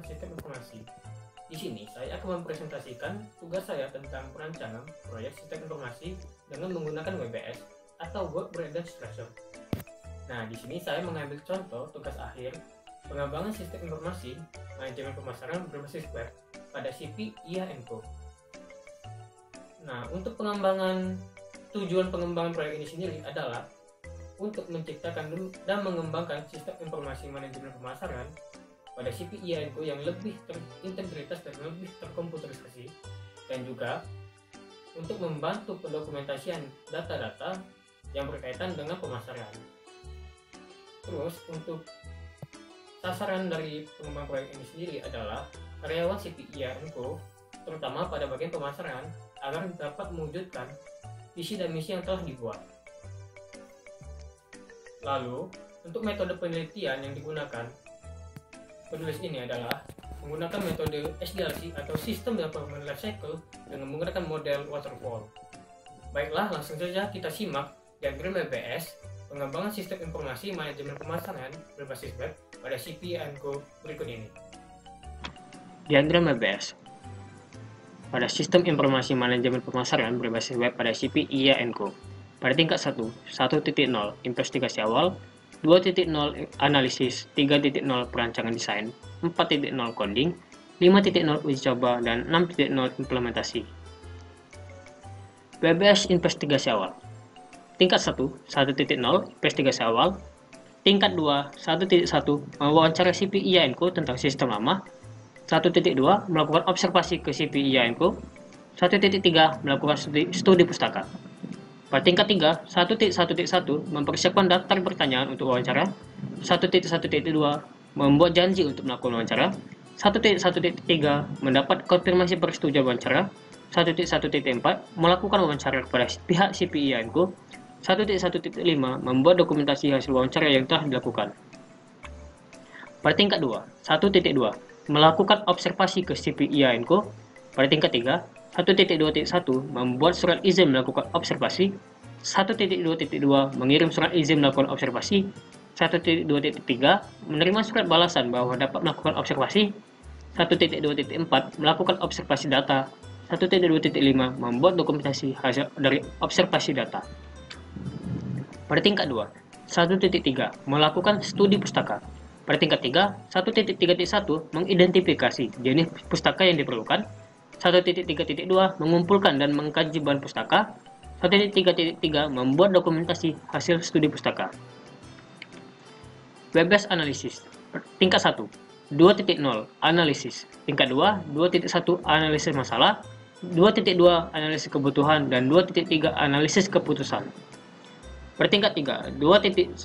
sistem informasi. Di sini saya akan mempresentasikan tugas saya tentang perancangan proyek sistem informasi dengan menggunakan WBS atau Word Breakdown Structure. Nah, di sini saya mengambil contoh tugas akhir pengembangan sistem informasi manajemen pemasaran berbasis web pada CP IA & Co. Nah, untuk tujuan pengembangan proyek ini sendiri adalah untuk menciptakan dan mengembangkan sistem informasi manajemen pemasaran pada CP IA & Co yang lebih terintegritas dan lebih terkomputerisasi, dan juga untuk membantu pendokumentasian data-data yang berkaitan dengan pemasaran. Terus untuk sasaran dari pengembangan proyek ini sendiri adalah karyawan CP IA & Co, terutama pada bagian pemasaran, agar dapat mewujudkan visi dan misi yang telah dibuat. Lalu, untuk metode penelitian yang digunakan penulis ini adalah menggunakan metode SDLC atau System Development Life Cycle dengan menggunakan model waterfall. Baiklah, langsung saja kita simak diagram WBS pengembangan sistem informasi manajemen pemasaran berbasis web pada CP IA & Co berikut ini. Diagram WBS pada sistem informasi manajemen pemasaran berbasis web pada CP IA & Co. Pada tingkat 1, 1.0 investigasi awal, 2.0 analisis, 3.0 perancangan desain, 4.0 coding, 5.0 uji coba, dan 6.0 implementasi. WBS investigasi awal. Tingkat 1, 1.0 investigasi awal. Tingkat 2, 1.1 mewawancara CP IA & Co tentang sistem lama. 1.2 melakukan observasi ke CP IA & Co. 1.3 melakukan studi pustaka. Pada tingkat 3, 1.1.1 mempersiapkan daftar pertanyaan untuk wawancara. 1.1.2 membuat janji untuk melakukan wawancara. 1.1.3 mendapat konfirmasi persetujuan wawancara. 1.1.4 melakukan wawancara kepada pihak CP IA & Co. 1.1.5 membuat dokumentasi hasil wawancara yang telah dilakukan. Pada tingkat 2, 1.2 melakukan observasi ke CP IA & Co. Pada tingkat 3, 1.2.1 membuat surat izin melakukan observasi. 1.2.2 mengirim surat izin melakukan observasi. 1.2.3 menerima surat balasan bahwa dapat melakukan observasi. 1.2.4 melakukan observasi data. 1.2.5 membuat dokumentasi hasil dari observasi data. Pada tingkat 2, 1.3 melakukan studi pustaka. Pada tingkat 3, 1.3.1 mengidentifikasi jenis pustaka yang diperlukan. 1.3.2 mengumpulkan dan mengkaji bahan pustaka. 1.3.3 membuat dokumentasi hasil studi pustaka. WBS analisis. Tingkat 1, 2.0 analisis. Tingkat 2, 2.1 analisis masalah. 2.2 analisis kebutuhan, dan 2.3 analisis keputusan. Pada tingkat 3, 2.1.1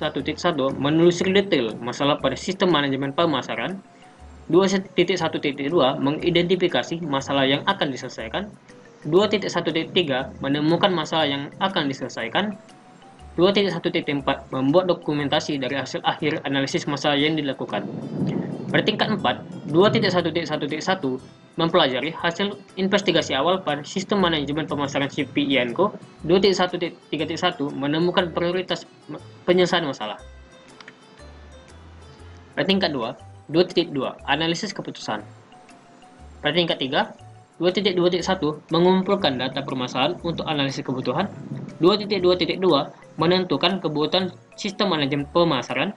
menelusuri detail masalah pada sistem manajemen pemasaran. 2.1.2 mengidentifikasi masalah yang akan diselesaikan. 2.1.3 menemukan masalah yang akan diselesaikan. 2.1.4 membuat dokumentasi dari hasil akhir analisis masalah yang dilakukan. Pada tingkat 4, 2.1.1.1 mempelajari hasil investigasi awal pada sistem manajemen pemasaran CP IA & Co. 2.1.3.1 menemukan prioritas penyelesaian masalah. Pada tingkat 2, 2.2 analisis keputusan. Pada tingkat 3, 2.2.1 mengumpulkan data permasalahan untuk analisis kebutuhan. 2.2.2 menentukan kebutuhan sistem manajemen pemasaran.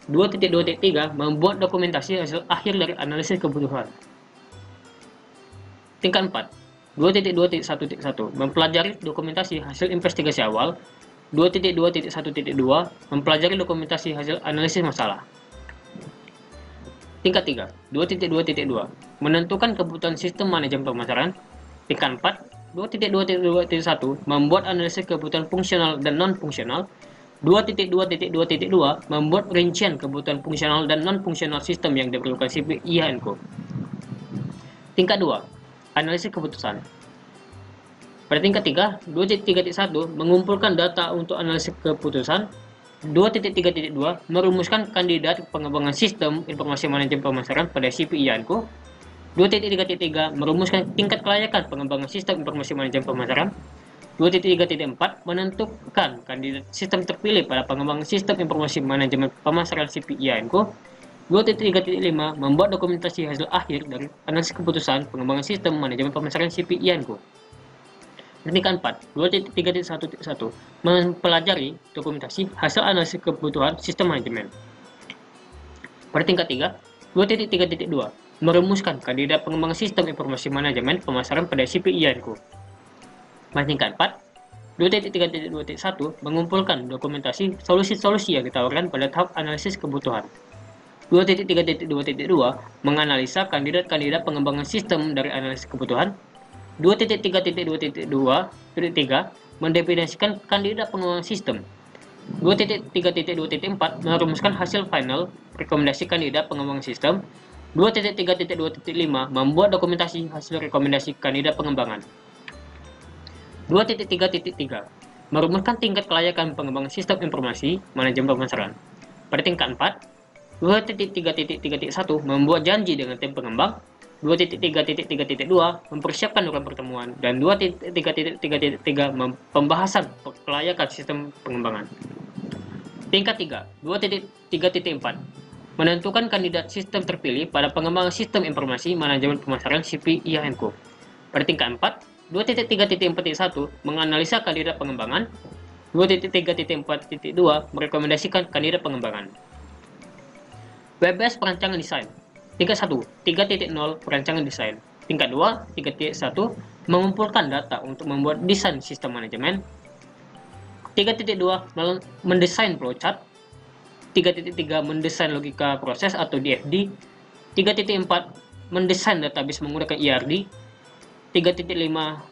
2.2.3 membuat dokumentasi hasil akhir dari analisis kebutuhan. Tingkat 4, 2.2.1.1 mempelajari dokumentasi hasil investigasi awal. 2.2.1.2 mempelajari dokumentasi hasil analisis masalah. Tingkat 3, 2.2.2 menentukan kebutuhan sistem manajemen pemasaran. Tingkat 4, 2.2.1 membuat analisis kebutuhan fungsional dan non-fungsional. 2.2.2 membuat rincian kebutuhan fungsional dan non-fungsional sistem yang diperlukan CP IA & Co. Tingkat 2, analisis keputusan. Pada tingkat 3, 2.3.1 mengumpulkan data untuk analisis keputusan. 2.3.2 merumuskan kandidat pengembangan sistem informasi manajemen pemasaran pada CP IA & Co. 2.3.3 merumuskan tingkat kelayakan pengembangan sistem informasi manajemen pemasaran. 2.3.4 menentukan kandidat sistem terpilih pada pengembangan sistem informasi manajemen pemasaran CP IA & Co. 2.3.5 membuat dokumentasi hasil akhir dari analisis keputusan pengembangan sistem manajemen pemasaran CP IANCO. Tingkat 4, 2.3.1.1 mempelajari dokumentasi hasil analisis kebutuhan sistem manajemen. Pada tingkat 3, 2.3.2 merumuskan kandidat pengembangan sistem informasi manajemen pemasaran pada CP IANCO. Pada tingkat 4, 2.3.2.1 mengumpulkan dokumentasi solusi-solusi yang ditawarkan pada tahap analisis kebutuhan. 2.3.2.2 menganalisa kandidat-kandidat pengembangan sistem dari analisis kebutuhan. 2.3.2.2.3 mendefinisikan kandidat pengembangan sistem. 2.3.2.4 merumuskan hasil final rekomendasi kandidat pengembangan sistem. 2.3.2.5 membuat dokumentasi hasil rekomendasi kandidat pengembangan. 2.3.3 merumuskan tingkat kelayakan pengembangan sistem informasi manajemen pemasaran. Pada tingkat 4, 2.3.3.1 membuat janji dengan tim pengembang. 2.3.3.2 mempersiapkan ruang pertemuan, dan 2.3.3 pembahasan kelayakan sistem pengembangan. Tingkat 3, 2.3.4 menentukan kandidat sistem terpilih pada pengembangan sistem informasi manajemen pemasaran CP IANCO. Pada tingkat 4, 2.3.4.1 menganalisa kandidat pengembangan. 2.3.4.2 merekomendasikan kandidat pengembangan. WBS perancangan desain. Tingkat 1, 3.0 perancangan desain. Tingkat 2, 3.1 mengumpulkan data untuk membuat desain sistem manajemen. 3.2 mendesain flowchart. 3.3 mendesain logika proses atau DFD. 3.4 mendesain database menggunakan ERD. 3.5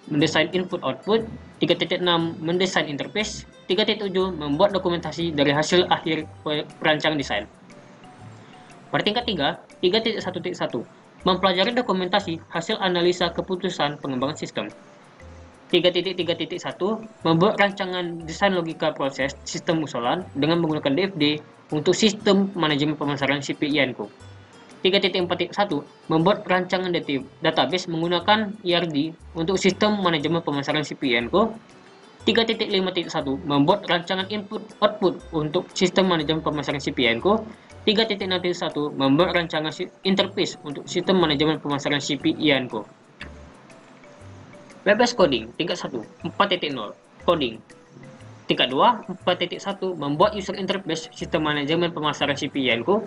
mendesain input output. 3.6 mendesain interface. 3.7 membuat dokumentasi dari hasil akhir perancangan desain. Pada tingkat 3, 3.1.1 mempelajari dokumentasi hasil analisa keputusan pengembangan sistem. 3.3.1 membuat rancangan desain logika proses sistem usulan dengan menggunakan DFD untuk sistem manajemen pemasaran CP IANCO. 3.4.1 membuat rancangan database menggunakan ERD untuk sistem manajemen pemasaran CP IANCO. 3.5.1 membuat rancangan input output untuk sistem manajemen pemasaran CP IANCO. 3.6.1 membuat rancangan interface untuk sistem manajemen pemasaran CP IANCO. WBS coding tingkat 1, 4.0 coding. Tingkat 2, 4.1 membuat user interface sistem manajemen pemasaran CP IANCO.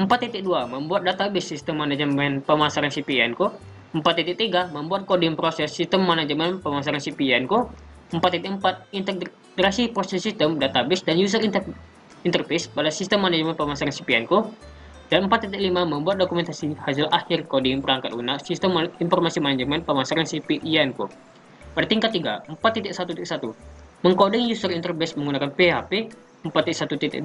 4.2 membuat database sistem manajemen pemasaran CP IANCO. 4.3 membuat coding proses sistem manajemen pemasaran CP IANCO. 4.4 integrasi proses sistem, database, dan user interface pada sistem manajemen pemasaran CP IANCO. Dan 4.5 membuat dokumentasi hasil akhir coding perangkat lunak sistem informasi manajemen pemasaran CP IANCO. Pada tingkat 3, 4.1.1 mengcoding user interface menggunakan PHP. 4.1.2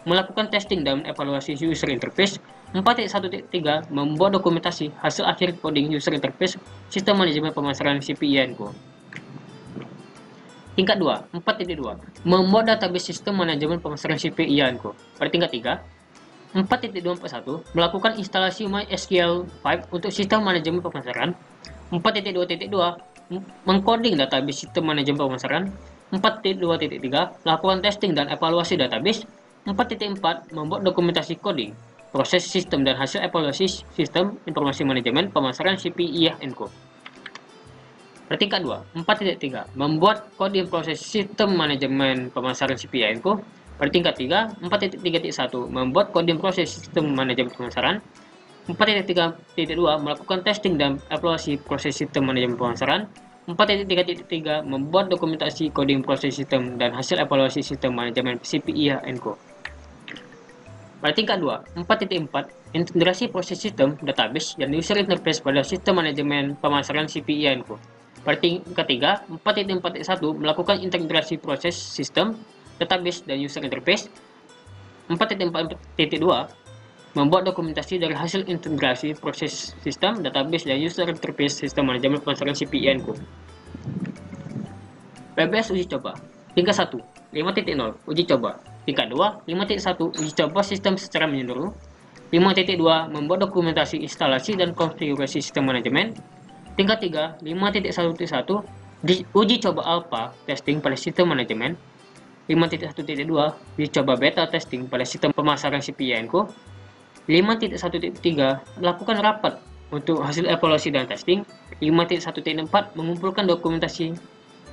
melakukan testing dan evaluasi user interface. 4.1.3 membuat dokumentasi hasil akhir coding user interface sistem manajemen pemasaran CP IANCO. Tingkat 2, 4.2 membuat database sistem manajemen pemasaran CP IANCO. Pada tingkat 3, 4.2.1 melakukan instalasi MySQL 5 untuk sistem manajemen pemasaran. 4.2.2 mengcoding database sistem manajemen pemasaran. 4.2.3 melakukan testing dan evaluasi database. 4.4 membuat dokumentasi coding proses sistem dan hasil evaluasi sistem informasi manajemen pemasaran CP IANCO. Pada tingkat 2, 4.3 membuat coding proses sistem manajemen pemasaran CP IANCO. Pada tingkat 3, 4.3.1 membuat coding proses sistem manajemen pemasaran. 4.3.2 melakukan testing dan evaluasi proses sistem manajemen pemasaran. 4.3.3 membuat dokumentasi coding proses sistem dan hasil evaluasi sistem manajemen CP IANCO. Pada tingkat 2, 4.4 integrasi proses sistem, database, dan user interface pada sistem manajemen pemasaran CP IANCO. Pada tingkat 3, 4.4.1 melakukan integrasi proses sistem, database, dan user interface. 4.4.2 membuat dokumentasi dari hasil integrasi proses sistem, database, dan user interface sistem manajemen pemasaran CP IANCO. WBS uji coba. Tingkat 1, 5.0 uji coba. Tingkat 2, 5.1 uji coba sistem secara menyeluruh. 5.2 membuat dokumentasi instalasi dan konfigurasi sistem manajemen. Tingkat 3, 5.1.1 uji coba alpha testing pada sistem manajemen. 5.1.2 uji coba beta testing pada sistem pemasaran CP IANCO. 5.1.3 melakukan rapat untuk hasil evaluasi dan testing. 5.1.4 mengumpulkan dokumentasi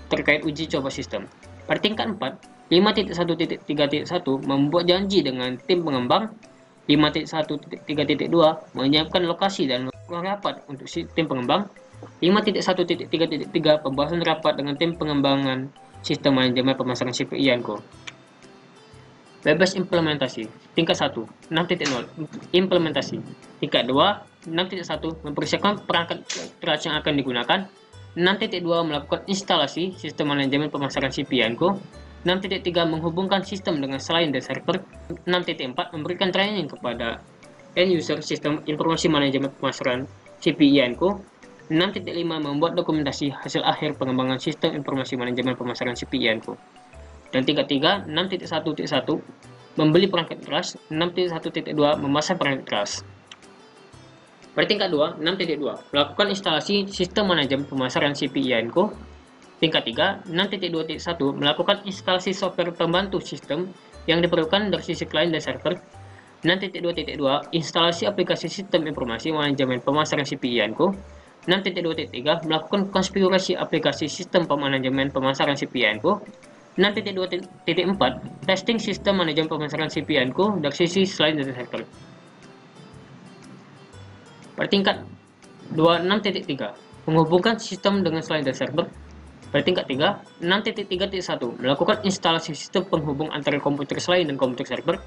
terkait uji coba sistem. Pada tingkat 4, 5.1.3.1 membuat janji dengan tim pengembang. 5.1.3.2 menyiapkan lokasi dan rapat untuk tim pengembang. 5.1.3.3 pembahasan rapat dengan tim pengembangan sistem manajemen pemasaran CPI Yanko. Bebas implementasi. Tingkat 1, 6.0 implementasi. Tingkat 2, 6.1 mempersiapkan perangkat keras yang akan digunakan. 6.2 melakukan instalasi sistem manajemen pemasaran CPI Yanko. 6.3 menghubungkan sistem dengan selain dan server. 6.4 memberikan training kepada end user sistem informasi manajemen pemasaran CPI Yanko. 6.5 membuat dokumentasi hasil akhir pengembangan sistem informasi manajemen pemasaran CPI Yanko. Dan tingkat 3, 6.1.1 membeli perangkat keras. 6.1.2 memasang perangkat keras. Pada tingkat 2, 6.2 melakukan instalasi sistem manajemen pemasaran CPI Yanko. Tingkat 3, 6.2.1 melakukan instalasi software pembantu sistem yang diperlukan dari sisi klien dan server. 6.2.2 instalasi aplikasi sistem informasi manajemen pemasaran CPI Yanko. 6.2.3 melakukan konfigurasi aplikasi sistem manajemen pemasaran CPI Yanko. 6.2.4 testing sistem manajemen pemasaran CPI Yanko dari sisi selain dan server. Pada tingkat 26.3 menghubungkan sistem dengan selain dan server. Pada tingkat 3, 6.3.1 melakukan instalasi sistem penghubung antara komputer selain dan komputer server.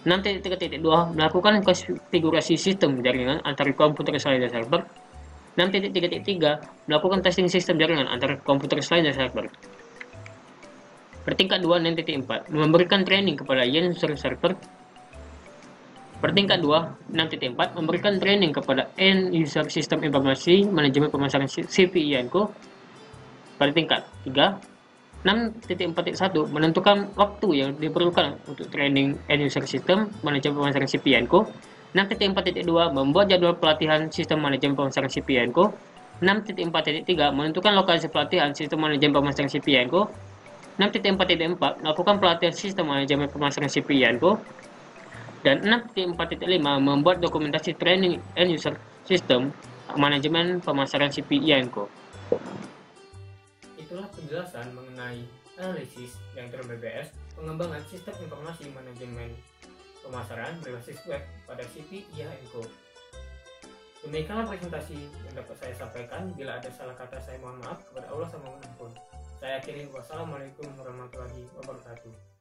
6.3.2 melakukan konfigurasi sistem jaringan antara komputer selain dan server. 6.3.3 melakukan testing sistem jaringan antara komputer selain dan server. Pada tingkat 2, 6.4 memberikan training kepada user server. Pada tingkat 2, 6.4 memberikan training kepada end user sistem informasi manajemen pemasaran CPI Yanko. Pada tingkat 3, 6.4.1 menentukan waktu yang diperlukan untuk training end user system manajemen pemasaran CPI Yanko. 6.4.2 membuat jadwal pelatihan sistem manajemen pemasaran CPI Yanko. 6.4.3 menentukan lokasi pelatihan sistem manajemen pemasaran CPI Yanko. 6.4.4 melakukan pelatihan sistem manajemen pemasaran CPI Yanko. Dan 6.4.5 membuat dokumentasi training end user system manajemen pemasaran CPI Yanko. Itulah penjelasan mengenai analisis yang BBS pengembangan sistem informasi manajemen pemasaran berbasis web pada CPI Yanko. Demikianlah presentasi yang dapat saya sampaikan. Bila ada salah kata, saya mohon maaf kepada Allah sama ampun. Saya akhiri, wassalamualaikum warahmatullahi wabarakatuh.